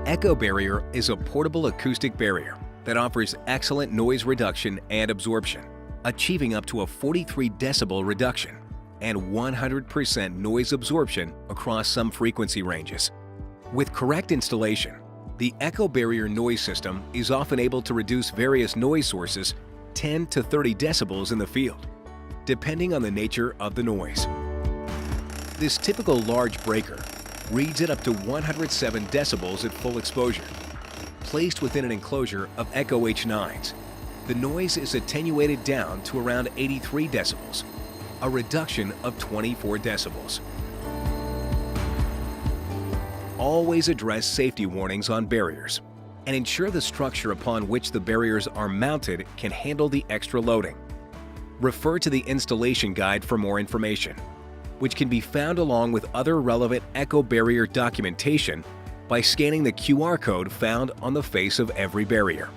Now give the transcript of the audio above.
Echo Barrier is a portable acoustic barrier that offers excellent noise reduction and absorption, achieving up to a 43 decibel reduction and 100% noise absorption across some frequency ranges. With correct installation, the Echo Barrier noise system is often able to reduce various noise sources 10 to 30 decibels in the field, depending on the nature of the noise. This typical large breaker reads at up to 107 decibels at full exposure. Placed within an enclosure of Echo H9s, the noise is attenuated down to around 83 decibels, a reduction of 24 decibels. Always address safety warnings on barriers and ensure the structure upon which the barriers are mounted can handle the extra loading. Refer to the installation guide for more information, which can be found along with other relevant Echo Barrier documentation by scanning the QR code found on the face of every barrier.